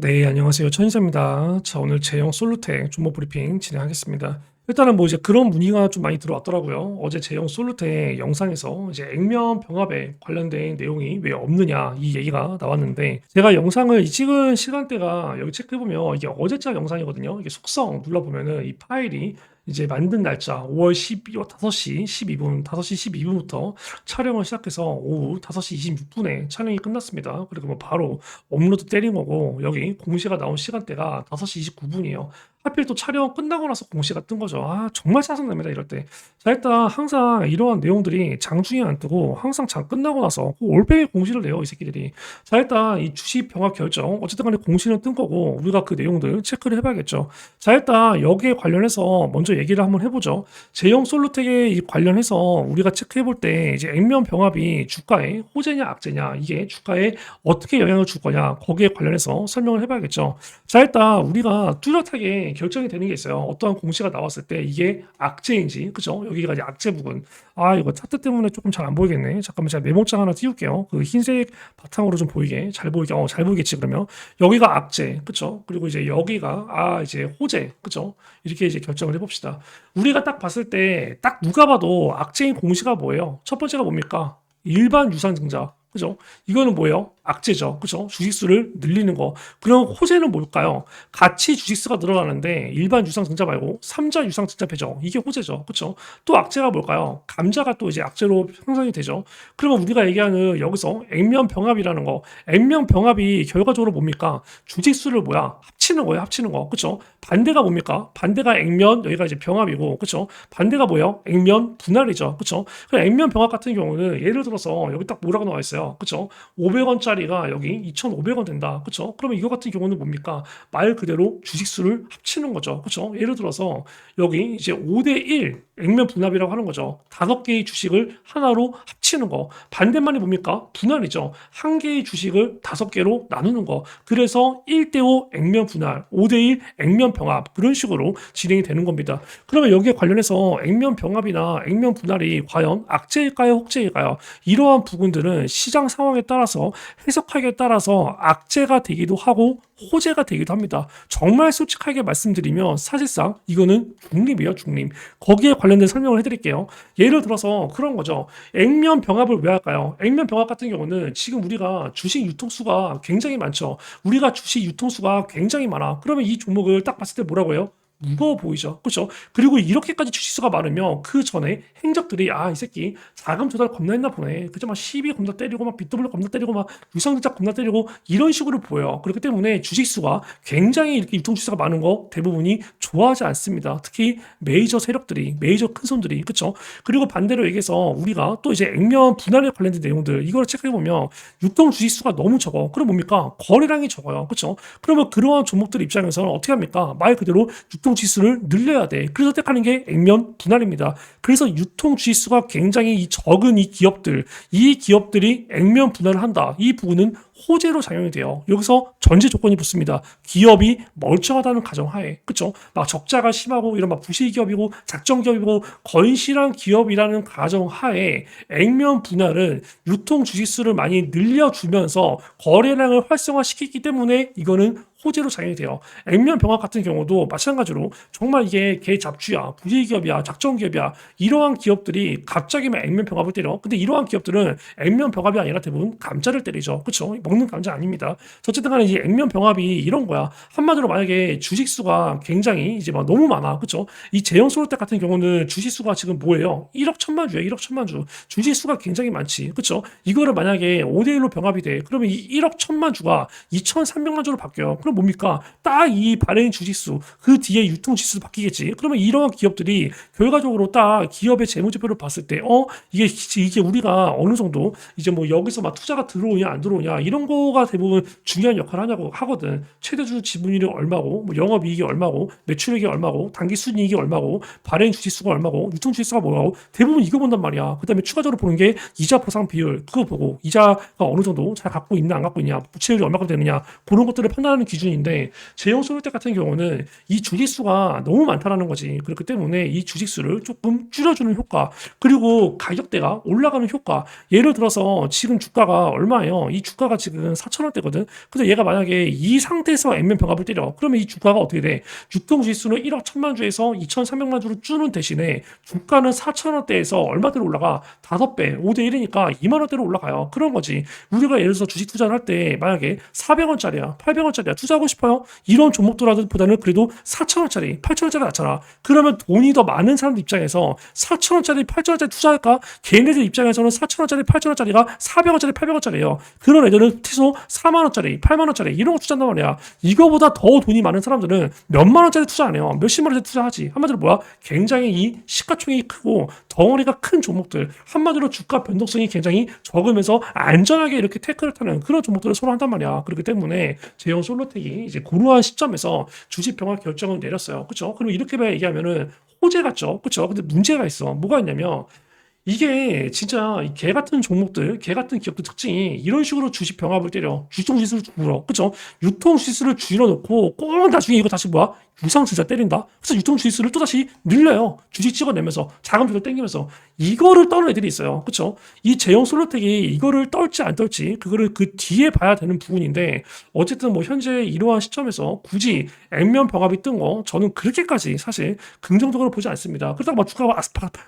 네, 안녕하세요. 천인사입니다. 자, 오늘 제형 솔루텍 종목 브리핑 진행하겠습니다. 일단은 뭐 이제 그런 문의가 좀 많이 들어왔더라고요. 어제 제형 솔루텍 영상에서 이제 액면 병합에 관련된 내용이 왜 없느냐 이 얘기가 나왔는데 제가 영상을 찍은 시간대가 여기 체크해보면 이게 어제자 영상이거든요. 이게 속성 눌러보면은 이 파일이 이제 만든 날짜 5월 12일 5시 12분, 5시 12분부터 촬영을 시작해서 오후 5시 26분에 촬영이 끝났습니다. 그리고 뭐 바로 업로드 때린 거고 여기 공시가 나온 시간대가 5시 29분이에요. 하필 또 촬영 끝나고 나서 공시가 뜬 거죠. 아, 정말 짜증납니다, 이럴 때. 자, 일단 항상 이러한 내용들이 장중에 안 뜨고 항상 장 끝나고 나서 올빼미 공시를 내요, 이 새끼들이. 자, 일단 이 주식 병합 결정 어쨌든 간에 공시는 뜬 거고 우리가 그 내용들 체크를 해봐야겠죠. 자, 일단 여기에 관련해서 먼저 얘기를 한번 해보죠. 제형 솔루텍에 관련해서 우리가 체크해 볼 때 이제 액면 병합이 주가에 호재냐 악재냐 이게 주가에 어떻게 영향을 줄 거냐 거기에 관련해서 설명을 해봐야겠죠. 자, 일단 우리가 뚜렷하게 결정이 되는 게 있어요. 어떠한 공시가 나왔을 때 이게 악재인지, 그죠? 여기가 이제 악재 부분. 아, 이거 차트 때문에 조금 잘 안 보이겠네. 잠깐만 제가 메모장 하나 띄울게요. 그 흰색 바탕으로 좀 보이게, 잘 보이게, 잘 보이겠지 그러면. 여기가 악재, 그죠? 그리고 이제 여기가 이제 호재, 그죠? 이렇게 이제 결정을 해봅시다. 우리가 딱 봤을 때 딱 누가 봐도 악재인 공시가 뭐예요? 첫 번째가 뭡니까? 일반 유상증자. 그죠? 이거는 뭐예요? 악재죠. 그죠? 주식수를 늘리는 거. 그럼 호재는 뭘까요? 같이 주식수가 늘어나는데 일반 유상증자 말고 삼자 유상증자 배정. 이게 호재죠. 그죠? 또 악재가 뭘까요? 감자가 또 이제 악재로 형성이 되죠. 그러면 우리가 얘기하는 여기서 액면 병합이라는 거. 액면 병합이 결과적으로 뭡니까? 주식수를 합치는 거예요. 합치는 거. 그죠? 반대가 뭡니까? 반대가 액면, 여기가 이제 병합이고, 그죠? 반대가 뭐예요? 액면 분할이죠. 그죠? 그 액면 병합 같은 경우는 예를 들어서 여기 딱 뭐라고 나와 있어요. 그죠? 500원짜리가 여기 2,500원 된다. 그죠? 그러면 이거 같은 경우는 뭡니까? 말 그대로 주식수를 합치는 거죠. 그죠? 예를 들어서 여기 이제 5대1 액면 분합이라고 하는 거죠. 5개의 주식을 하나로 합치는 거. 반대말이 뭡니까? 분할이죠. 한 개의 주식을 5개로 나누는 거. 그래서 1대5 액면 분할, 5대1 액면 병합 그런 식으로 진행이 되는 겁니다. 그러면 여기에 관련해서 액면 병합이나 액면 분할이 과연 악재일까요? 혹재일까요? 이러한 부분들은 시장 상황에 따라서 해석하기에 따라서 악재가 되기도 하고 호재가 되기도 합니다. 정말 솔직하게 말씀드리면 사실상 이거는 중립이에요, 중립. 거기에 관련된 설명을 해드릴게요. 예를 들어서 그런 거죠. 액면 병합을 왜 할까요? 액면 병합 같은 경우는 지금 우리가 주식 유통수가 굉장히 많죠. 우리가 주식 유통수가 굉장히 많아. 그러면 이 종목을 딱 봤을 때 뭐라고 해요? 무거워 보이죠. 그렇죠? 그리고 이렇게까지 주식수가 많으면 그 전에 행적들이 이 새끼 자금 조달 겁나 했나 보네. 그죠? 막 시비 겁나 때리고 막 BW 겁나 때리고 막 유상증자 겁나 때리고 이런 식으로 보여요. 그렇기 때문에 주식수가 굉장히 이렇게 유통주식수가 많은 거 대부분이 좋아하지 않습니다. 특히 메이저 세력들이 메이저 큰손들이 그렇죠? 그리고 반대로 얘기해서 우리가 또 이제 액면 분할에 관련된 내용들 이걸 체크해 보면 유통 주식수가 너무 적어. 그럼 뭡니까? 거래량이 적어요. 그렇죠? 그러면 그러한 종목들 입장에서는 어떻게 합니까? 말 그대로 유통 지수를 늘려야 돼. 그래서 택하는 게 액면 분할입니다. 그래서 유통 지수가 굉장히 적은 이 기업들이 액면 분할을 한다. 이 부분은 호재로 작용이 돼요. 여기서 전제 조건이 붙습니다. 기업이 멀쩡하다는 가정하에, 그렇죠? 막 적자가 심하고 이런 막 부실 기업이고 작정 기업이고 건실한 기업이라는 가정하에 액면 분할은 유통 주식수를 많이 늘려주면서 거래량을 활성화시키기 때문에 이거는 호재로 작용이 돼요. 액면 병합 같은 경우도 마찬가지로 정말 이게 개 잡주야, 부실기업이야, 작정기업이야 이러한 기업들이 갑자기 막 액면 병합을 때려. 근데 이러한 기업들은 액면 병합이 아니라 대부분 감자를 때리죠. 그렇죠? 먹는 감자 아닙니다. 어쨌든 간에 이 액면 병합이 이런 거야. 한마디로 만약에 주식수가 굉장히 이제 막 너무 많아. 그렇죠? 이 제형 솔루텍 같은 경우는 주식수가 지금 뭐예요? 1억 천만 주야. 1억 천만 주. 주식수가 굉장히 많지. 그렇죠? 이거를 만약에 5대1로 병합이 돼. 그러면 이 1억 천만 주가 2,300만 주로 바뀌어요. 그럼 뭡니까? 딱 이 발행 주식수 그 뒤에 유통 지수도 바뀌겠지. 그러면 이러한 기업들이 결과적으로 딱 기업의 재무제표를 봤을 때 이게 우리가 어느 정도 이제 뭐 여기서 막 투자가 들어오냐 안 들어오냐 이런 거가 대부분 중요한 역할을 하냐고 하거든. 최대주 지분율이 얼마고 뭐 영업이익이 얼마고 매출액이 얼마고 단기 순이익이 얼마고 발행 주식수가 얼마고 유통 주식수가 뭐라고 대부분 이거 본단 말이야. 그다음에 추가적으로 보는 게 이자 보상 비율 그거 보고 이자가 어느 정도 잘 갖고 있나 안 갖고 있냐 부채율이 얼마큼 되느냐 그런 것들을 판단하는 기준인데 제형 솔루텍 같은 경우는 이 주식수가 너무 많다라는 거지. 그렇기 때문에 이 주식수를 조금 줄여주는 효과 그리고 가격대가 올라가는 효과 예를 들어서 지금 주가가 얼마예요? 이 주가가 지금 4,000원대거든. 근데 얘가 만약에 이 상태에서 액면 병합을 때려. 그러면 이 주가가 어떻게 돼? 유통지수는 1억 1천만 주에서 2,300만 주로 주는 대신에 주가는 4,000원대에서 얼마대로 올라가? 5배, 5대 1이니까 2만 원대로 올라가요. 그런 거지. 우리가 예를 들어서 주식 투자를 할 때 만약에 400원짜리야, 800원짜리야 투자하고 싶어요? 이런 종목들보다는 그래도 4,000원짜리, 8,000원짜리 낫잖아. 그러면 돈이 더 많은 사람들 입장에서 4,000원짜리, 8,000원짜리 투자할까? 걔네들 입장에서는 4,000원짜리, 8,000원짜리가 400원짜리, 800원짜리예요. 그런 애들은 최소 4만원짜리, 8만원짜리 이런 거 투자한단 말이야. 이거보다 더 돈이 많은 사람들은 몇만원짜리 투자 안 해요. 몇십만원짜리 투자하지. 한마디로 뭐야? 굉장히 이 시가총액이 크고 덩어리가 큰 종목들, 한마디로 주가 변동성이 굉장히 적으면서 안전하게 이렇게 태클을 타는 그런 종목들을 선호한단 말이야. 그렇기 때문에 제형 솔로텍이 이제 그러한 시점에서 주식 병합 결정을 내렸어요. 그렇죠? 그럼 이렇게 얘기하면은 호재 같죠? 그렇죠? 근데 문제가 있어. 뭐가 있냐면 이게 진짜 개 같은 종목들, 개 같은 기업들 특징이 이런 식으로 주식 병합을 때려. 유통지수를 줄여. 그쵸? 유통지수를 줄여놓고 꼭 나중에 이거 다시 뭐야? 유상증자 때린다? 그래서 유통지수를 또다시 늘려요. 주식 찍어내면서 자금줄을 땡기면서 이거를 떠는 애들이 있어요. 그쵸? 이 제형 솔로텍이 이거를 떨지 안 떨지 그거를 그 뒤에 봐야 되는 부분인데 어쨌든 뭐 현재 이러한 시점에서 굳이 액면 병합이 뜬 거 저는 그렇게까지 사실 긍정적으로 보지 않습니다. 그렇다고 막 주가가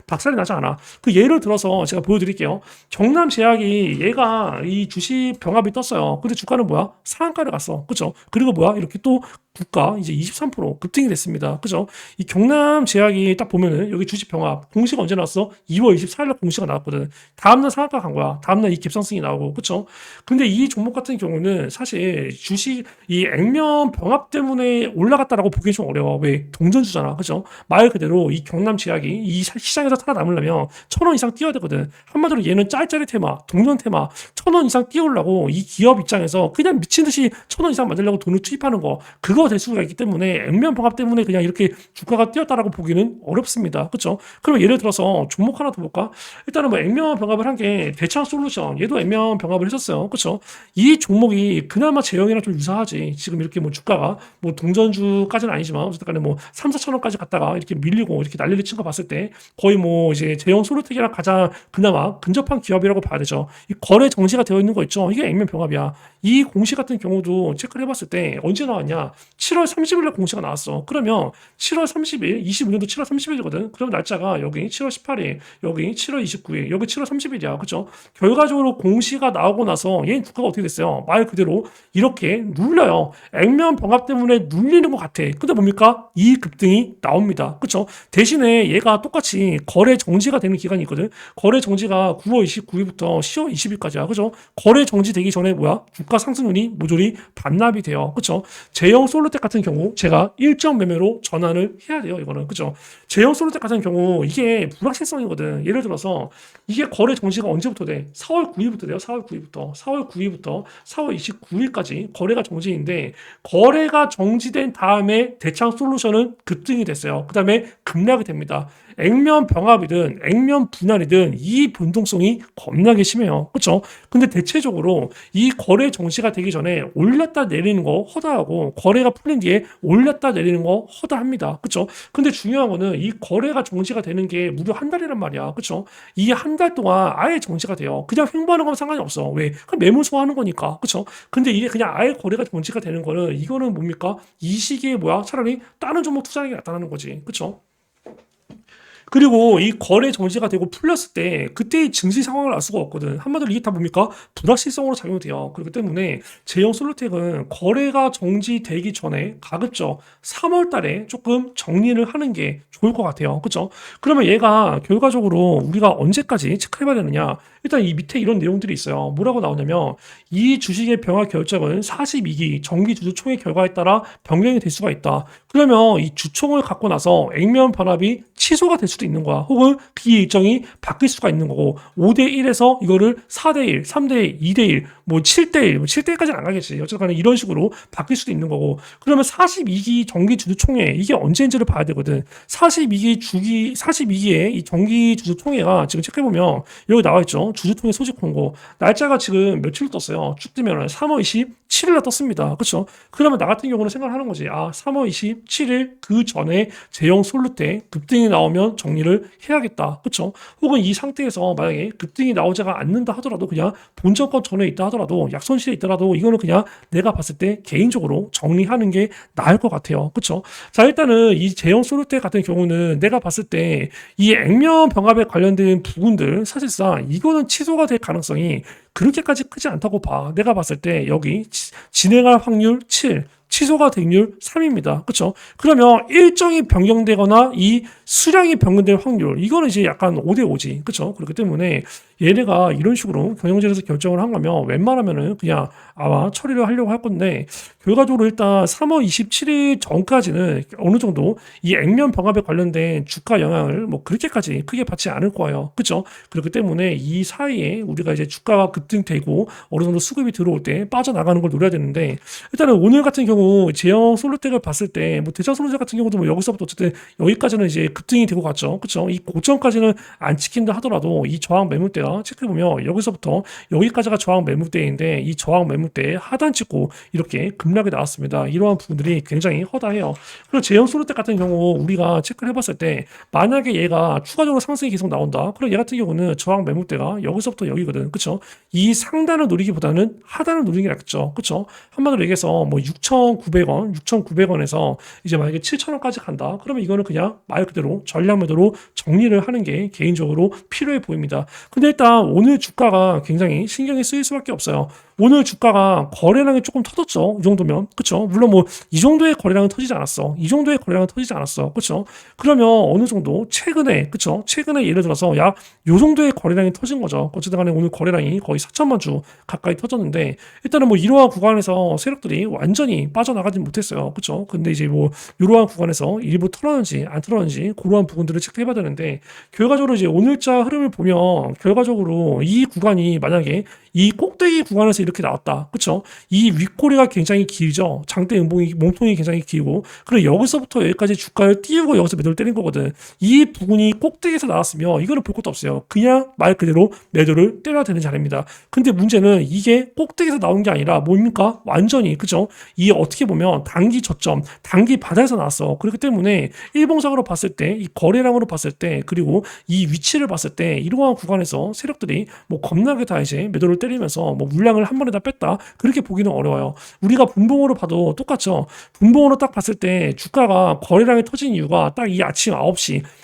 박살이 나지 않아. 그 예를 들어서 제가 보여드릴게요. 경남제약이 얘가 이 주식 병합이 떴어요. 근데 주가는 뭐야? 상한가를 갔어. 그쵸? 그리고 뭐야? 이렇게 또 국가 이제 23% 급등이 됐습니다. 그죠? 이 경남제약이 딱 보면은 여기 주식 병합 공시가 언제 나왔어? 2월 24일날 공시가 나왔거든. 다음날 상한가 간 거야. 다음날 이 갭상승이 나오고 그쵸? 근데 이 종목 같은 경우는 사실 주식 이 액면 병합 때문에 올라갔다라고 보기 좀 어려워. 왜? 동전주잖아. 그죠? 말 그대로 이 경남제약이 이 시장에서 살아남으려면 1,000원 이상 뛰어야 되거든. 한마디로 얘는 짤짤이 테마, 동전 테마 1,000원 이상 뛰어오려고 이 기업 입장에서 그냥 미친 듯이 1,000원 이상 만들려고 돈을 투입하는 거 그거 될 수가 있기 때문에 액면 병합 때문에 그냥 이렇게 주가가 뛰었다라고 보기는 어렵습니다. 그렇죠? 그럼 예를 들어서 종목 하나 더 볼까? 일단은 뭐 액면 병합을 한 게 대창 솔루션 얘도 액면 병합을 했었어요. 그렇죠? 이 종목이 그나마 제형이랑 좀 유사하지. 지금 이렇게 뭐 주가가 뭐 동전주까지는 아니지만 어쨌든 간에 뭐 3, 4천원까지 갔다가 이렇게 밀리고 이렇게 난리를 친 거 봤을 때 거의 뭐 이제 제형 솔루텍이랑 가장 그나마 근접한 기업이라고 봐야 되죠. 이 거래 정지가 되어 있는 거 있죠. 이게 액면 병합이야. 이 공시 같은 경우도 체크를 해봤을 때 언제 나왔냐? 7월 30일에 공시가 나왔어. 그러면 7월 30일, 25년도 7월 30일이거든. 그럼 날짜가 여기 7월 18일, 여기 7월 29일, 여기 7월 30일이야. 그죠? 결과적으로 공시가 나오고 나서 얘 주가가 어떻게 됐어요? 말 그대로 이렇게 눌려요. 액면 병합 때문에 눌리는 것 같아. 근데 뭡니까? 이 급등이 나옵니다. 그쵸? 대신에 얘가 똑같이 거래 정지가 되는 기간이 있거든. 거래 정지가 9월 29일부터 10월 20일까지야. 그죠? 거래 정지되기 전에 뭐야? 주가 상승률이 모조리 반납이 돼요. 그쵸? 제형 솔로텍 같은 경우 제가 일정 매매로 전환을 해야 돼요. 이거는. 그죠? 제형 솔로텍 같은 경우 이게 불확실성이거든. 예를 들어서 이게 거래 정지가 언제부터 돼? 4월 9일부터 돼요. 4월 9일부터. 4월 9일부터 4월 29일까지 거래가 정지인데 거래가 정지된 다음에 대창 솔루션은 급등이 됐어요. 그 다음에 급락이 됩니다. 액면 병합이든 액면 분할이든 이 변동성이 겁나게 심해요. 그렇죠? 근데 대체적으로 이 거래 정지가 되기 전에 올렸다 내리는 거 허다하고 거래가 풀린 뒤에 올렸다 내리는 거 허다합니다. 그렇죠? 근데 중요한 거는 이 거래가 정지가 되는 게 무려 한 달이란 말이야. 그렇죠? 이 한 달 동안 아예 정지가 돼요. 그냥 횡보하는 건 상관이 없어. 왜? 그냥 매물 소화하는 거니까. 그렇죠? 근데 이게 그냥 아예 거래가 정지가 되는 거는 이거는 뭡니까? 이 시기에 뭐야? 차라리 다른 종목 투자하는 게 나타나는 거지. 그렇죠? 그리고 이 거래 정지가 되고 풀렸을 때 그때의 증시 상황을 알 수가 없거든. 한마디로 이게 다 뭡니까? 불확실성으로 작용돼요. 그렇기 때문에 제형 솔루텍은 거래가 정지되기 전에 가급적 3월 달에 조금 정리를 하는 게 좋을 것 같아요. 그렇죠? 그러면 얘가 결과적으로 우리가 언제까지 체크해봐야 되느냐? 일단 이 밑에 이런 내용들이 있어요. 뭐라고 나오냐면 이 주식의 병합 결정은 42기 정기 주주 총회 결과에 따라 변경이 될 수가 있다. 그러면 이 주총을 갖고 나서 액면 변합이 취소가 될 수도 있는 거야. 혹은 그 일정이 바뀔 수가 있는 거고 5대1에서 이거를 4대1, 3대1, 2대1, 뭐 7대1, 7대1까지는 안 가겠지. 어쨌든 이런 식으로 바뀔 수도 있는 거고 그러면 42기 정기 주주 총회 이게 언제인지를 봐야 되거든. 42기의 이 정기 주주 총회가 지금 체크해보면 여기 나와 있죠. 그쵸? 주주통일 소집 공고. 날짜가 지금 며칠 떴어요. 쭉 뜨면은 3월 27일 날 떴습니다. 그쵸? 그러면 나 같은 경우는 생각하는 거지. 아, 3월 27일 그 전에 제형 솔루테 급등이 나오면 정리를 해야겠다. 그쵸? 혹은 이 상태에서 만약에 급등이 나오지가 않는다 하더라도 그냥 본전권 전에 있다 하더라도 약손실에 있더라도 이거는 그냥 내가 봤을 때 개인적으로 정리하는 게 나을 것 같아요. 그쵸? 자, 일단은 이 제형 솔루테 같은 경우는 내가 봤을 때 이 액면 병합에 관련된 부분들 사실상 이거는 취소가 될 가능성이 그렇게까지 크지 않다고 봐. 내가 봤을 때 여기 진행할 확률 7, 취소가 될 확률 3입니다. 그렇죠? 그러면 일정이 변경되거나 이 수량이 변경될 확률 이거는 이제 약간 5대 5지. 그렇죠? 그렇기 때문에 얘네가 이런 식으로 경영진에서 결정을 한 거면 웬만하면은 그냥 아마 처리를 하려고 할 건데 결과적으로 일단 3월 27일 전까지는 어느 정도 이 액면 병합에 관련된 주가 영향을 뭐 그렇게까지 크게 받지 않을 거예요. 그렇죠? 그렇기 때문에 이 사이에 우리가 이제 주가가 급등되고 어느 정도 수급이 들어올 때 빠져나가는 걸 노려야 되는데 일단은 오늘 같은 경우 제형 솔루텍을 봤을 때 뭐 대장 솔루텍 같은 경우도 뭐 여기서부터 어쨌든 여기까지는 이제 급등이 되고 갔죠. 그렇죠? 이 고점까지는 안 지킨다 하더라도 이 저항 매물대가 체크해 보면 여기서부터 여기까지가 저항 매물대인데 이 저항 매물대 하단 찍고 이렇게 급락이 나왔습니다. 이러한 부분들이 굉장히 허다해요. 그리고 제형 솔루텍 같은 경우 우리가 체크를 해봤을 때 만약에 얘가 추가적으로 상승이 계속 나온다. 그럼 얘 같은 경우는 저항 매물대가 여기서부터 여기거든. 그렇죠? 이 상단을 노리기보다는 하단을 노리는 게 낫겠죠. 그렇죠? 한마디로 얘기해서 뭐 6,900원, 6,900원에서 이제 만약에 7,000원까지 간다. 그러면 이거는 그냥 말 그대로 전략 매도로 정리를 하는 게 개인적으로 필요해 보입니다. 근데 일단 오늘 주가가 굉장히 신경이 쓰일 수밖에 없어요. 오늘 주가가 거래량이 조금 터졌죠. 이 정도면. 그쵸? 물론 뭐 이 정도의 거래량은 터지지 않았어. 이 정도의 거래량은 터지지 않았어. 그쵸? 그러면 어느 정도 최근에, 그쵸? 최근에 예를 들어서 약 요 정도의 거래량이 터진 거죠. 어쨌든 간에 오늘 거래량이 거의 4천만 주 가까이 터졌는데 일단은 뭐 이러한 구간에서 세력들이 완전히 빠져나가진 못했어요. 그쵸? 근데 이제 뭐 이러한 구간에서 일부 털었는지 안 털었는지 그러한 부분들을 체크해봐야 되는데 결과적으로 이제 오늘자 흐름을 보면 결과적으로 이 구간이 만약에 이 꼭대기 구간에서 이렇게 나왔다. 그쵸? 이 윗꼬리가 굉장히 길죠. 장대 음봉이, 몸통이 굉장히 길고. 그리고 여기서부터 여기까지 주가를 띄우고 여기서 매도를 때린 거거든. 이 부분이 꼭대기에서 나왔으면 이거는 볼 것도 없어요. 그냥 말 그대로 매도를 때려야 되는 자리입니다. 근데 문제는 이게 꼭대기에서 나온 게 아니라 뭡니까? 완전히, 그죠? 이 어떻게 보면 단기 저점, 단기 바닥에서 나왔어. 그렇기 때문에 일봉상으로 봤을 때, 이 거래량으로 봤을 때, 그리고 이 위치를 봤을 때 이러한 구간에서 세력들이 뭐 겁나게 다 이제 매도를 때리면서 뭐 물량을 한 번에 다 뺐다 그렇게 보기는 어려워요. 우리가 분봉으로 봐도 똑같죠. 분봉으로 딱 봤을 때 주가가 거래량이 터진 이유가 딱 이 아침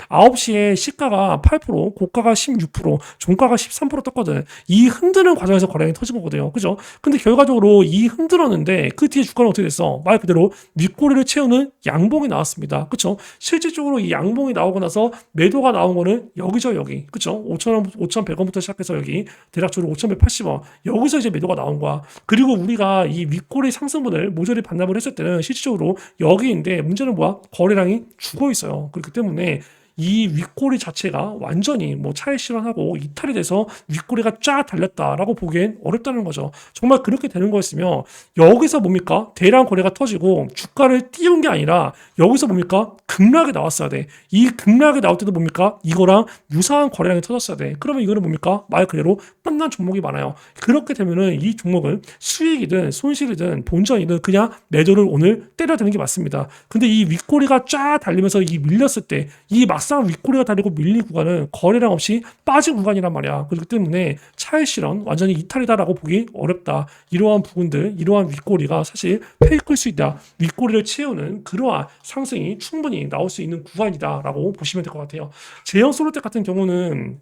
9시에 시가가 8%, 고가가 16%, 종가가 13% 떴거든. 이 흔드는 과정에서 거래량이 터진 거거든요. 그죠? 근데 결과적으로 이 흔들었는데 그 뒤에 주가는 어떻게 됐어? 말 그대로 윗꼬리를 채우는 양봉이 나왔습니다. 그쵸? 실질적으로 이 양봉이 나오고 나서 매도가 나온 거는 여기죠, 여기. 그쵸? 5,000원, 5,100원부터 시작해서 여기 대략적으로 5,180원. 여기서 이제 매도가 나온 거야. 그리고 우리가 이 윗꼬리 상승분을 모조리 반납을 했을 때는 실질적으로 여기인데 문제는 뭐야? 거래량이 죽어 있어요. 그렇기 때문에 이 윗꼬리 자체가 완전히 뭐 차익 실현하고 이탈이 돼서 윗꼬리가 쫙 달렸다라고 보기엔 어렵다는 거죠. 정말 그렇게 되는 거였으면 여기서 뭡니까? 대량 거래가 터지고 주가를 띄운 게 아니라 여기서 뭡니까? 급락이 나왔어야 돼. 이 급락이 나올 때도 뭡니까? 이거랑 유사한 거래량이 터졌어야 돼. 그러면 이거는 뭡니까? 말 그대로 끝난 종목이 많아요. 그렇게 되면은 이 종목은 수익이든 손실이든 본전이든 그냥 매도를 오늘 때려야 되는 게 맞습니다. 근데 이 윗꼬리가 쫙 달리면서 이 밀렸을 때 이 막상 윗꼬리가 달리고 밀린 구간은 거래량 없이 빠진 구간이란 말이야. 그렇기 때문에 차익 실현 완전히 이탈이다라고 보기 어렵다. 이러한 부분들, 이러한 윗꼬리가 사실 페이크일 수 있다. 윗꼬리를 채우는 그러한 상승이 충분히 나올 수 있는 구간이다라고 보시면 될 것 같아요. 제형 솔루텍 같은 경우는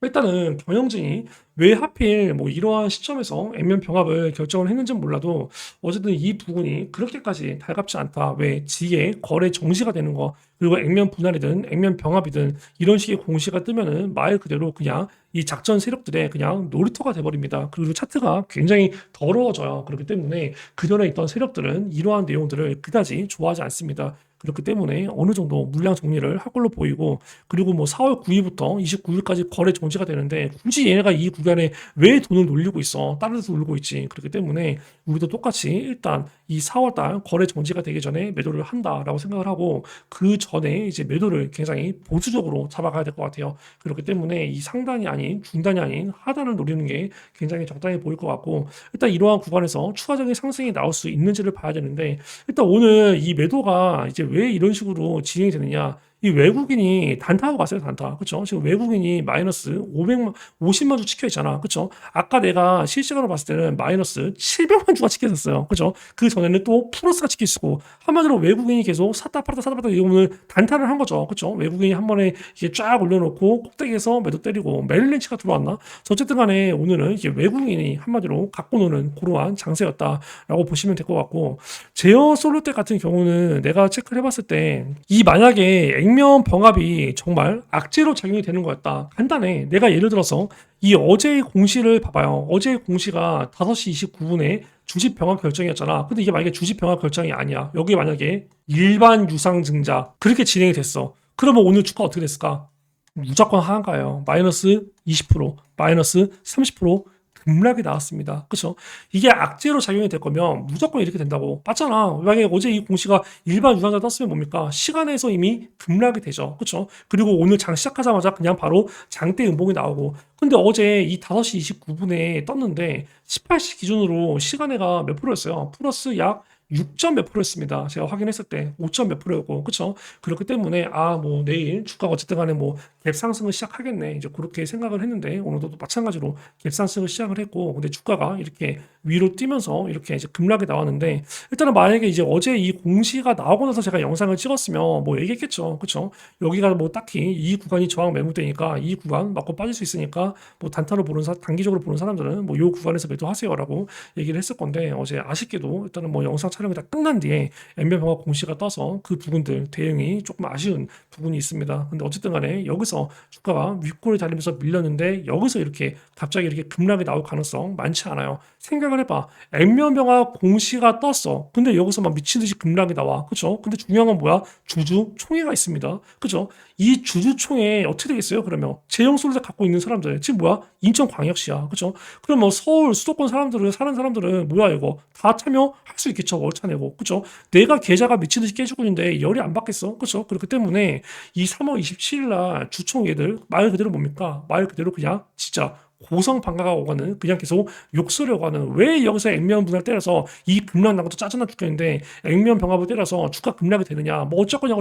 일단은 경영진이 왜 하필 뭐 이러한 시점에서 액면 병합을 결정을 했는지는 몰라도 어쨌든 이 부분이 그렇게까지 달갑지 않다. 왜 지게 거래 정시가 되는 거 그리고 액면 분할이든 액면 병합이든 이런 식의 공시가 뜨면은 말 그대로 그냥 이 작전 세력들의 그냥 놀이터가 돼버립니다. 그리고 차트가 굉장히 더러워져요. 그렇기 때문에 그전에 있던 세력들은 이러한 내용들을 그다지 좋아하지 않습니다. 그렇기 때문에 어느 정도 물량 정리를 할 걸로 보이고 그리고 뭐 4월 9일부터 29일까지 거래 정지가 되는데 굳이 얘네가 이 구간에 왜 돈을 놀리고 있어? 다른 데서 놀고 있지. 그렇기 때문에 우리도 똑같이 일단 이 4월 달 거래 정지가 되기 전에 매도를 한다라고 생각을 하고 그 전에 이제 매도를 굉장히 보수적으로 잡아가야 될 것 같아요. 그렇기 때문에 이 상단이 아닌 중단이 아닌 하단을 노리는 게 굉장히 적당해 보일 것 같고 일단 이러한 구간에서 추가적인 상승이 나올 수 있는지를 봐야 되는데 일단 오늘 이 매도가 이제 왜 이런 식으로 진행이 되느냐 이 외국인이 단타하고 갔어요, 단타. 그쵸? 지금 외국인이 마이너스 50만 주 찍혀 있잖아. 그쵸? 아까 내가 실시간으로 봤을 때는 마이너스 700만 주가 찍혀 있었어요. 그쵸? 그 전에는 또 플러스가 찍혀 있고, 한마디로 외국인이 계속 샀다 팔았다 샀다 팔았다 이거는 단타를 한 거죠. 그쵸? 외국인이 한 번에 이게 쫙 올려놓고 꼭대기에서 매도 때리고, 메릴린치가 들어왔나? 어쨌든 간에 오늘은 이게 외국인이 한마디로 갖고 노는 그러한 장세였다라고 보시면 될 것 같고, 제어 솔루텍 같은 경우는 내가 체크를 해봤을 때, 이 만약에 액면 병합이 정말 악재로 작용이 되는 거였다. 간단해. 내가 예를 들어서 이 어제의 공시를 봐봐요. 어제의 공시가 5시 29분에 주식 병합 결정이었잖아. 근데 이게 만약에 주식 병합 결정이 아니야. 여기 만약에 일반 유상증자 그렇게 진행이 됐어. 그러면 오늘 주가 어떻게 됐을까? 무조건 하한가예요. 마이너스 20%, 마이너스 30% 급락이 나왔습니다. 그렇죠? 이게 악재로 작용이 될 거면 무조건 이렇게 된다고. 맞잖아. 만약에 어제 이 공시가 일반 유상자 떴으면 뭡니까? 시간에서 이미 급락이 되죠. 그렇죠? 그리고 오늘 장 시작하자마자 그냥 바로 장대 음봉이 나오고. 근데 어제 이 5시 29분에 떴는데 18시 기준으로 시간에가 몇 프로였어요? 플러스 약 6점 몇 프로였습니다. 제가 확인했을 때 5점 몇 프로였고, 그쵸? 그렇기 때문에, 뭐, 내일 주가가 어쨌든 간에 뭐, 갭 상승을 시작하겠네. 이제 그렇게 생각을 했는데, 오늘도 또 마찬가지로 갭 상승을 시작을 했고, 근데 주가가 이렇게 위로 뛰면서 이렇게 이제 급락이 나왔는데, 일단은 만약에 이제 어제 이 공시가 나오고 나서 제가 영상을 찍었으면 뭐 얘기했겠죠. 그쵸? 여기가 뭐 딱히 이 구간이 저항 매물대니까 이 구간 맞고 빠질 수 있으니까 뭐 단타로 보는 단기적으로 보는 사람들은 뭐 요 구간에서 매도하세요라고 얘기를 했을 건데, 어제 아쉽게도 일단은 뭐 영상 촬영이 다 끝난 뒤에 엠비병합 공시가 떠서 그 부분들 대응이 조금 아쉬운 부분이 있습니다. 근데 어쨌든 간에 여기서 주가가 윗골을 달리면서 밀렸는데 여기서 이렇게 갑자기 이렇게 급락이 나올 가능성 많지 않아요. 생각을 해봐. 엠면병합 공시가 떴어. 근데 여기서 막 미친 듯이 급락이 나와. 그쵸? 근데 중요한 건 뭐야? 주주총회가 있습니다. 그쵸? 이 주주총회 어떻게 되겠어요? 그러면 제형 솔루션 갖고 있는 사람들 지금 뭐야? 인천광역시야. 그쵸? 그럼 뭐 서울 수도권 사람들은 사는 사람들은 뭐야 이거 다 참여할 수 있겠죠. 월차 내고. 그쵸? 내가 계좌가 미친 듯이 깨지고 있는데 열이 안 받겠어. 그쵸? 그렇기 때문에 이 3월 27일 날 주총회들 말 그대로 뭡니까? 말 그대로 그냥 진짜 고성방가가 오가는 그냥 계속 욕설려고 하는 왜 여기서 액면 분할 때려서 이 급락 난 것도 짜증나 죽겠는데 액면 병합을 때려서 주가 급락이 되느냐 뭐 어쩌거냐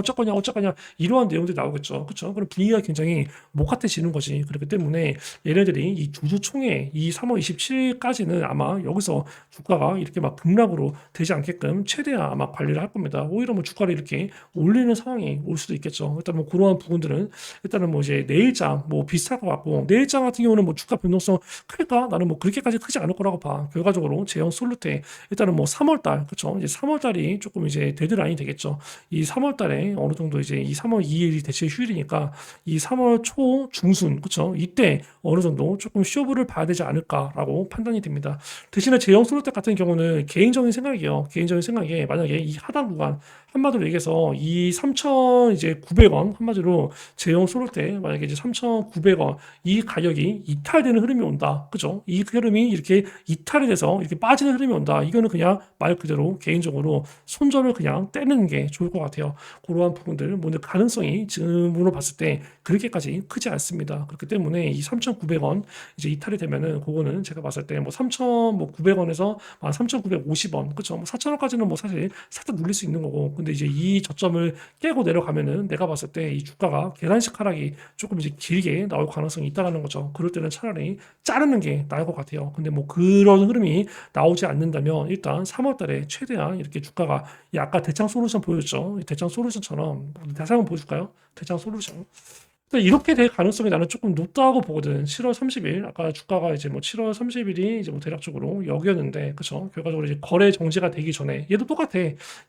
이러한 내용들이 나오겠죠. 그렇죠? 그럼 분위기가 굉장히 목같아지는 거지. 그렇기 때문에 얘네들이 이 주주총회 이 3월 27일까지는 아마 여기서 주가가 이렇게 막 급락으로 되지 않게끔 최대한 아마 관리를 할 겁니다. 오히려 뭐 주가를 이렇게 올리는 상황이 올 수도 있겠죠. 일단 뭐 그러한 부분들은 일단은 뭐 이제 내일장 뭐 비슷할 것 같고 내일장 같은 경우는 뭐 주가 변동성 클까? 나는 뭐 그렇게까지 크지 않을 거라고 봐. 결과적으로 제형 솔루테 일단은 뭐 3월달 그렇죠? 이제 3월달이 조금 이제 데드라인이 되겠죠. 이 3월달에 어느 정도 이제 이 3월 2일이 대체 휴일이니까 이 3월 초 중순 그렇죠? 이때 어느 정도 조금 쇼부를 봐야 되지 않을까라고 판단이 됩니다. 대신에 제형 솔루테 같은 경우는 개인적인 생각이에요. 개인적인 생각에 만약에 이 하단 구간 한마디로 얘기해서 이 3,000 이제 900원 한마디로 제형 솔루테 만약에 이제 3,900원 이 가격이 이탈되는 흐름이 온다. 그죠? 이 흐름이 이렇게 이탈이 돼서 이렇게 빠지는 흐름이 온다. 이거는 그냥 말 그대로 개인적으로 손절을 그냥 떼는 게 좋을 것 같아요. 그러한 부분들, 뭐 가능성이 지금으로 봤을 때 그렇게까지 크지 않습니다. 그렇기 때문에 이 3,900원 이제 이탈이 되면은 그거는 제가 봤을 때 뭐 3,900원에서 3,950원, 그쵸? 뭐 4,000원까지는 뭐 사실 살짝 눌릴 수 있는 거고, 근데 이제 이 저점을 깨고 내려가면은 내가 봤을 때 이 주가가 계단식 하락이 조금 이제 길게 나올 가능성이 있다라는 거죠. 그럴 때는 차라리 자르는 게 나을 것 같아요. 근데 뭐 그런 흐름이 나오지 않는다면 일단 3월 달에 최대한 이렇게 주가가 아까 대창 솔루션 보였죠. 대창 솔루션처럼 다시 한번 보여줄까요? 대창 솔루션. 이렇게 될 가능성이 나는 조금 높다고 보거든. 7월 30일 아까 주가가 이제 뭐 7월 30일이 이제 뭐 대략적으로 여기였는데 그쵸? 결과적으로 이제 거래 정지가 되기 전에 얘도 똑같아.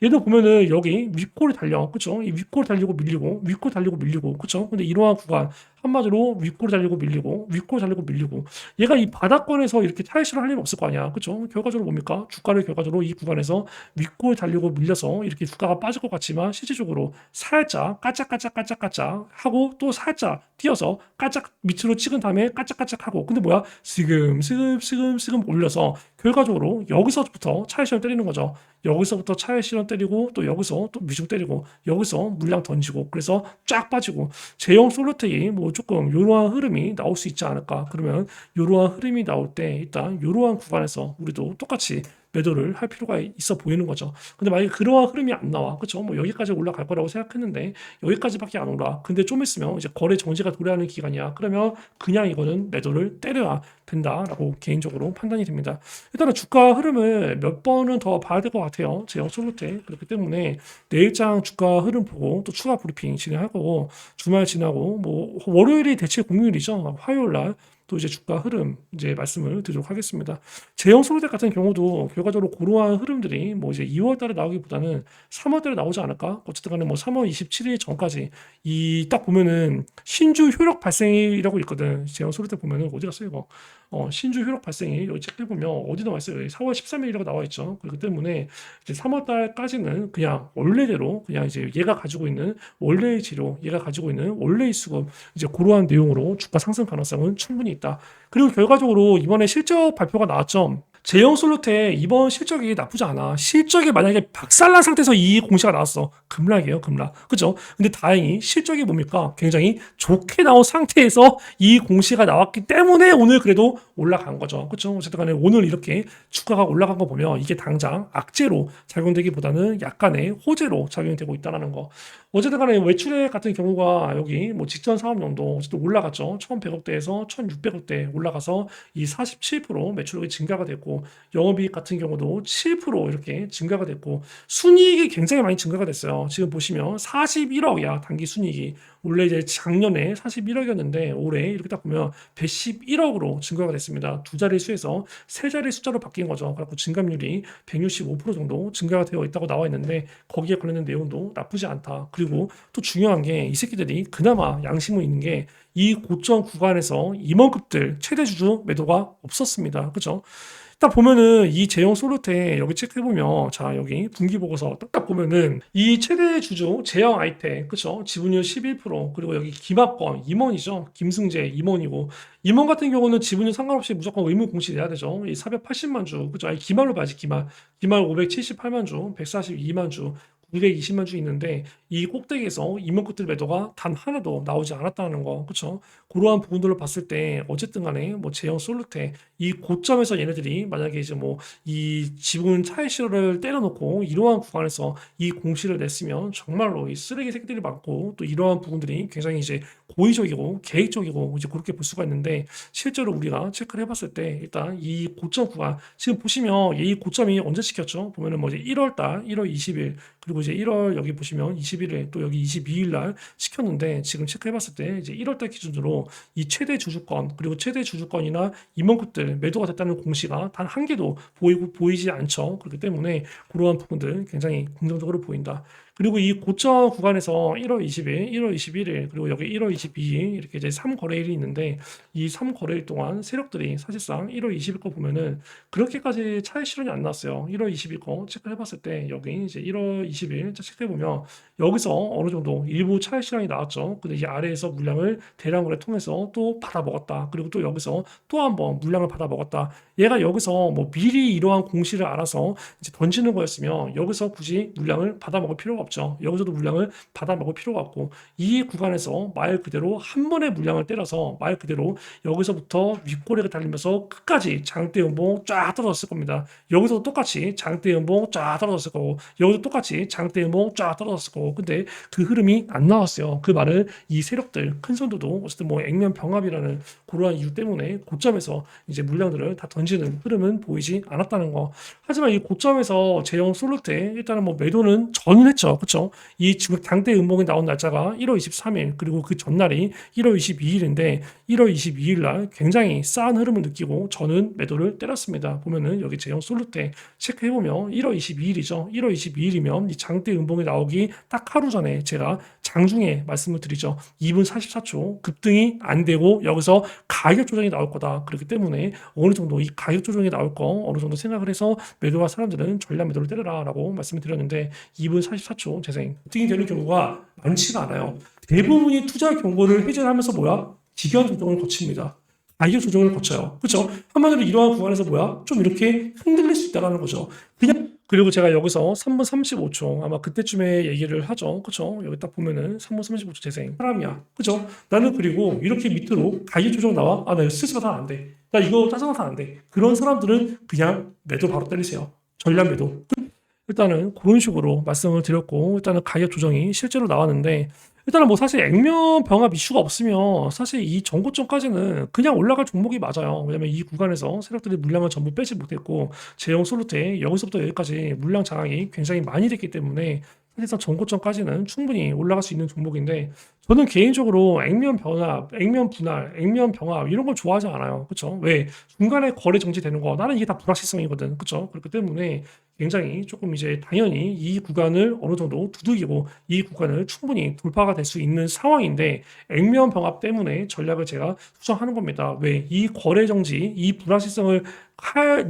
얘도 보면은 여기 윗골이 달려. 그쵸? 이 윗골 달리고 밀리고 윗골 달리고 밀리고 그쵸? 근데 이러한 구간 한마디로 윗골 달리고 밀리고 윗골 달리고 밀리고 얘가 이 바닥권에서 이렇게 차익실현 할 일은 없을 거 아니야. 그쵸? 결과적으로 뭡니까? 주가를 결과적으로 이 구간에서 윗골 달리고 밀려서 이렇게 주가가 빠질 것 같지만 실질적으로 살짝 까짝까짝까짝까짝 하고 또 살짝 뛰어서 까짝 밑으로 찍은 다음에 까짝까짝 하고 근데 뭐야? 스금 올려서 결과적으로 여기서부터 차익실현 때리는 거죠. 여기서부터 차익실현 때리고 또 여기서 또 미중 때리고 여기서 물량 던지고 그래서 쫙 빠지고 제형 솔루텍이 뭐 조금 이러한 흐름이 나올 수 있지 않을까. 그러면 이러한 흐름이 나올 때 일단 이러한 구간에서 우리도 똑같이 매도를 할 필요가 있어 보이는 거죠. 근데 만약에 그러한 흐름이 안 나와. 그렇죠? 뭐 여기까지 올라갈 거라고 생각했는데 여기까지밖에 안 올라. 근데 좀 있으면 이제 거래 정지가 도래하는 기간이야. 그러면 그냥 이거는 매도를 때려야 된다라고 개인적으로 판단이 됩니다. 일단은 주가 흐름을 몇 번은 더 봐야 될 것 같아요. 제형 솔루텍. 그렇기 때문에 내일장 주가 흐름 보고 또 추가 브리핑 진행할 거고 주말 지나고 뭐 월요일이 대체 공휴일이죠. 화요일 날 또 이제 주가 흐름 이제 말씀을 드리도록 하겠습니다. 제형 솔루텍 같은 경우도 결과적으로 그러한 흐름들이 뭐 이제 2월 달에 나오기보다는 3월 달에 나오지 않을까? 어쨌든 간에 뭐 3월 27일 전까지 이 딱 보면은 신주 효력 발생이라고 있거든. 제형 솔루텍 보면은 어디 갔어요 이거? 신주 효력 발생이 여기 체크해 보면 어디 나와 있어요? 4월 13일이라고 나와 있죠. 그렇기 때문에 이제 3월 달까지는 그냥 원래대로 그냥 이제 얘가 가지고 있는 원래의 재료, 얘가 가지고 있는 원래의 수급 이제 그러한 내용으로 주가 상승 가능성은 충분히 있다. 그리고 결과적으로 이번에 실적 발표가 나왔죠. 제형 솔루텍 이번 실적이 나쁘지 않아. 실적이 만약에 박살난 상태에서 이 공시가 나왔어. 급락이에요, 급락. 그죠? 근데 다행히 실적이 뭡니까? 굉장히 좋게 나온 상태에서 이 공시가 나왔기 때문에 오늘 그래도 올라간 거죠. 그죠? 어쨌든 간에 오늘 이렇게 주가가 올라간 거 보면 이게 당장 악재로 작용되기보다는 약간의 호재로 작용이 되고 있다는 거. 어쨌든 간에 외출액 같은 경우가 여기 뭐 직전 사업용도 어쨌든 올라갔죠. 1,100억대에서 1,600억대 올라가서 이 47% 매출액이 증가가 됐고 영업이익 같은 경우도 7% 이렇게 증가가 됐고 순이익이 굉장히 많이 증가가 됐어요. 지금 보시면 41억이야 단기 순이익이. 원래 이제 작년에 41억이었는데 올해 이렇게 딱 보면 111억으로 증가가 됐습니다. 두 자리 수에서 세 자리 숫자로 바뀐 거죠. 그래서 증감률이 165% 정도 증가가 되어 있다고 나와 있는데 거기에 관련된 내용도 나쁘지 않다. 그리고 또 중요한 게 이 새끼들이 그나마 양심은 있는 게 이 고점 구간에서 임원급들 최대 주주 매도가 없었습니다. 그죠? 딱 보면은 이 제형 솔루텍 여기 체크해보면 자 여기 분기 보고서 딱 보면은 이 최대 주주 제형 아이텍 그쵸 지분율 11% 그리고 여기 김합권 임원이죠 김승재 임원이고 임원 같은 경우는 지분율 상관없이 무조건 의무 공시돼야 되죠 이 480만 주 그쵸 아니 기말로 봐야지 기말 578만 주 142만 주 220만 주 있는데 이 꼭대기에서 임원급들 매도가 단 하나도 나오지 않았다는 거 그쵸 그러한 부분들을 봤을 때 어쨌든 간에 뭐 제형 솔루텍 이 고점에서 얘네들이 만약에 이제 뭐 이 지분 차익실현을 때려놓고 이러한 구간에서 이 공시를 냈으면 정말로 이 쓰레기 새끼들이 많고 또 이러한 부분들이 굉장히 이제 고의적이고 계획적이고 이제 그렇게 볼 수가 있는데 실제로 우리가 체크를 해봤을 때 일단 이 고점 구간 지금 보시면 이 고점이 언제 찍혔죠? 보면은 뭐 이제 1월 달 1월 20일 그리고 이제 1월 여기 보시면 21일 또 여기 22일 날 시켰는데 지금 체크해봤을 때 이제 1월 달 기준으로 이 최대 주주권 그리고 최대 주주권이나 임원급들 매도가 됐다는 공시가 단 한 개도 보이지 않죠. 그렇기 때문에 그러한 부분들 굉장히 긍정적으로 보인다. 그리고 이 고점 구간에서 1월 20일, 1월 21일, 그리고 여기 1월 22일 이렇게 이제 3거래일이 있는데 이 3거래일 동안 세력들이 사실상 1월 20일 거 보면은 그렇게까지 차익 실현이 안 났어요. 1월 20일 거 체크해 봤을 때 여기 이제 1월 20일 체크해 보면 여기서 어느 정도 일부 차익 실현이 나왔죠. 근데 이 아래에서 물량을 대량으로 통해서 또 받아 먹었다. 그리고 또 여기서 또 한번 물량을 받아 먹었다. 얘가 여기서 뭐 미리 이러한 공시를 알아서 이제 던지는 거였으면 여기서 굳이 물량을 받아 먹을 필요가 없죠. 여기서도 물량을 받아 먹을 필요가 없고 이 구간에서 말 그대로 한 번에 물량을 때려서 말 그대로 여기서부터 윗꼬리가 달리면서 끝까지 장대 연봉 쫙 떨어졌을 겁니다. 여기서도 똑같이 장대 연봉 쫙 떨어졌을 거고 여기도 똑같이 장대 연봉 쫙 떨어졌을 거고 근데 그 흐름이 안 나왔어요. 그 말은 이 세력들 큰 선도도 어쨌든 뭐 액면 병합이라는 그러한 이유 때문에 고점에서 이제 물량들을 다 던지는 흐름은 보이지 않았다는 거. 하지만 이 고점에서 제형 솔루텍 일단은 뭐 매도는 전했죠. 그렇죠? 이 지금 당대 음봉이 나온 날짜가 1월 23일 그리고 그 전날이 1월 22일인데 1월 22일 날 굉장히 싸한 흐름을 느끼고 저는 매도를 때렸습니다. 보면은 여기 제형 솔루텍 체크해 보면 1월 22일이죠. 1월 22일이면 이 장대 음봉이 나오기 딱 하루 전에 제가 장중에 말씀을 드리죠. 2분 44초 급등이 안 되고 여기서 가격 조정이 나올 거다. 그렇기 때문에 어느 정도 이 가격 조정이 나올 거 어느 정도 생각을 해서 매도할 사람들은 전략 매도를 때려라라고 말씀을 드렸는데 2분 44초 재생 급등이 되는 경우가 많지가 않아요. 대부분이 투자 경고를 해제하면서 뭐야? 기간 조정을 거칩니다. 가격 조정을 거쳐요. 그렇죠? 한마디로 이러한 구간에서 뭐야? 좀 이렇게 흔들릴 수 있다는 거죠. 그냥 그리고 제가 여기서 3분 35초 아마 그때쯤에 얘기를 하죠. 그렇죠? 여기 딱 보면은 3분 35초 재생 사람이야. 그렇죠? 나는 그리고 이렇게 밑으로 가격 조정 나와. 아, 나 이거 스트레스 받아 안 돼. 나 이거 짜증나서 안 돼. 그런 사람들은 그냥 매도 바로 때리세요. 전략 매도. 일단은 그런 식으로 말씀을 드렸고 일단은 가격 조정이 실제로 나왔는데 일단은 뭐 사실 액면 병합 이슈가 없으면 사실 이 전고점까지는 그냥 올라갈 종목이 맞아요. 왜냐면 이 구간에서 세력들이 물량을 전부 빼지 못했고 제형 솔루테 여기서부터 여기까지 물량 장악이 굉장히 많이 됐기 때문에 사실상 전고점까지는 충분히 올라갈 수 있는 종목인데 저는 개인적으로 액면 변압, 액면 분할, 액면 병합 이런 걸 좋아하지 않아요. 그렇죠? 왜 중간에 거래 정지되는 거 나는 이게 다 불확실성이거든. 그렇죠? 그렇기 때문에 굉장히 조금 이제 당연히 이 구간을 어느 정도 두들기고 이 구간을 충분히 돌파가 될 수 있는 상황인데 액면 병합 때문에 전략을 제가 수정하는 겁니다. 왜 이 거래 정지, 이 불확실성을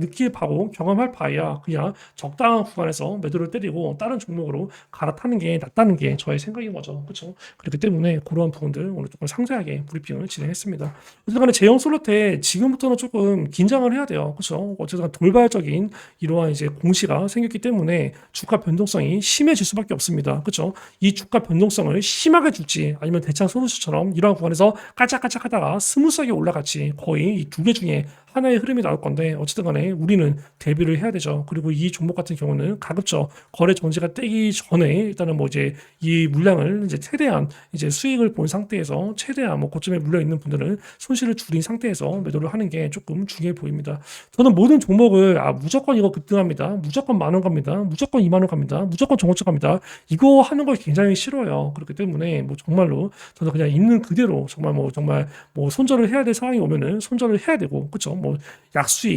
느낄 바고 경험할 바에야 그냥 적당한 구간에서 매도를 때리고 다른 종목으로 갈아타는 게 낫다는 게 저의 생각인 거죠. 그렇죠? 그렇기 때문에 그러한 부분들 오늘 조금 상세하게 브리핑을 진행했습니다. 어쨌든 간에 제형 솔루테 지금부터는 조금 긴장을 해야 돼요. 그렇죠? 어쨌든 돌발적인 이러한 이제 공시가 생겼기 때문에 주가 변동성이 심해질 수밖에 없습니다. 그렇죠? 이 주가 변동성을 심하게 줄지 아니면 대창 솔루션처럼 이러한 구간에서 깔짝깔짝 하다가 스무스하게 올라갈지 거의 이 두 개 중에 하나의 흐름이 나올 건데 어쨌든 간에 우리는 대비를 해야 되죠. 그리고 이 종목 같은 경우는 가급적 거래 정지가 떼기 전에 일단은 뭐 이제 이 물량을 이제 최대한 이제 수익을 본 상태에서 최대한 뭐 고점에 물려 있는 분들은 손실을 줄인 상태에서 매도를 하는 게 조금 중요해 보입니다. 저는 모든 종목을 무조건 이거 급등합니다. 무조건 10,000원 갑니다. 무조건 20,000원 갑니다. 무조건 정고점 갑니다. 이거 하는 걸 굉장히 싫어요. 그렇기 때문에 뭐 정말로 저는 그냥 있는 그대로 정말 뭐 손절을 해야 될 상황이 오면은 손절을 해야 되고 그렇죠. 뭐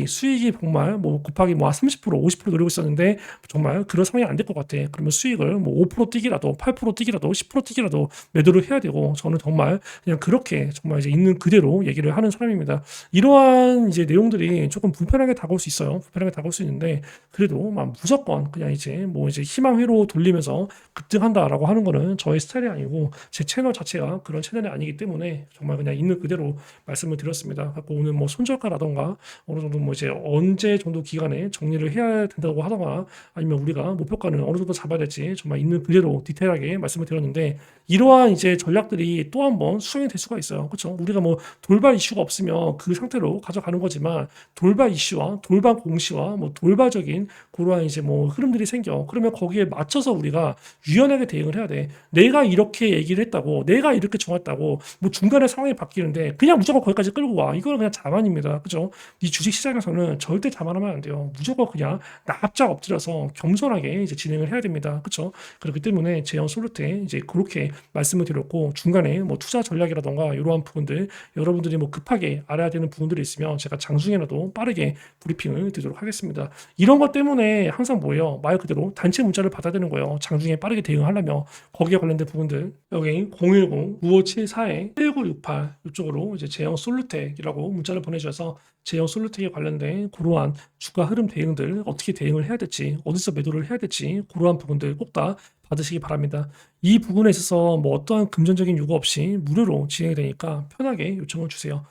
수익이 정말 뭐 곱하기 뭐 30% 50% 노리고 있었는데 정말 그런 상황이 안 될 것 같아. 그러면 수익을 뭐 5% 뛰기라도 8% 뛰기라도 10% 뛰기라도 매도를 해야 되고 저는 정말 그냥 그렇게 정말 이제 있는 그대로 얘기를 하는 사람입니다. 이러한 이제 내용들이 조금 불편하게 다가올 수 있어요. 불편하게 다가올 수 있는데 그래도 막 무조건 그냥 이제 뭐 이제 희망회로 돌리면서 급등한다라고 하는 거는 저의 스타일이 아니고 제 채널 자체가 그런 채널이 아니기 때문에 정말 그냥 있는 그대로 말씀을 드렸습니다. 갖고 오늘 뭐 손절가라던가 어느 정도 뭐 이제 언제 정도 기간에 정리를 해야 된다고 하거나 아니면 우리가 목표가는 어느 정도 잡아야 될지 정말 있는 그대로 디테일하게 말씀을 드렸는데 이러한 이제 전략들이 또 한 번 수행이 될 수가 있어요. 그렇죠? 우리가 뭐 돌발 이슈가 없으면 그 상태로 가져가는 거지만 돌발 이슈와 돌발 공시와 뭐 돌발적인 그러한 이제 뭐 흐름들이 생겨. 그러면 거기에 맞춰서 우리가 유연하게 대응을 해야 돼. 내가 이렇게 얘기를 했다고, 내가 이렇게 정했다고, 뭐 중간에 상황이 바뀌는데 그냥 무조건 거기까지 끌고 와. 이거는 그냥 자만입니다. 그죠? 이 주식 시장에서는 절대 자만하면 안 돼요. 무조건 그냥 납작 엎드려서 겸손하게 이제 진행을 해야 됩니다. 그렇죠? 그렇기 때문에 제형 솔루테 이제 그렇게 말씀을 드렸고 중간에 뭐 투자 전략이라던가 이러한 부분들 여러분들이 뭐 급하게 알아야 되는 부분들이 있으면 제가 장중에라도 빠르게 브리핑을 드리도록 하겠습니다. 이런 것 때문에 항상 뭐예요? 말 그대로 단체 문자를 받아야 되는 거예요. 장중에 빠르게 대응하려면 거기에 관련된 부분들 여기 010-9574-1968 이쪽으로 이제 제형 솔루텍이라고 문자를 보내주셔서 제형 솔루텍에 관련된 그러한 주가 흐름 대응들 어떻게 대응을 해야 될지 어디서 매도를 해야 될지 그러한 부분들 꼭 다 받으시기 바랍니다. 이 부분에 있어서 뭐 어떠한 금전적인 요구 없이 무료로 진행이 되니까 편하게 요청을 주세요.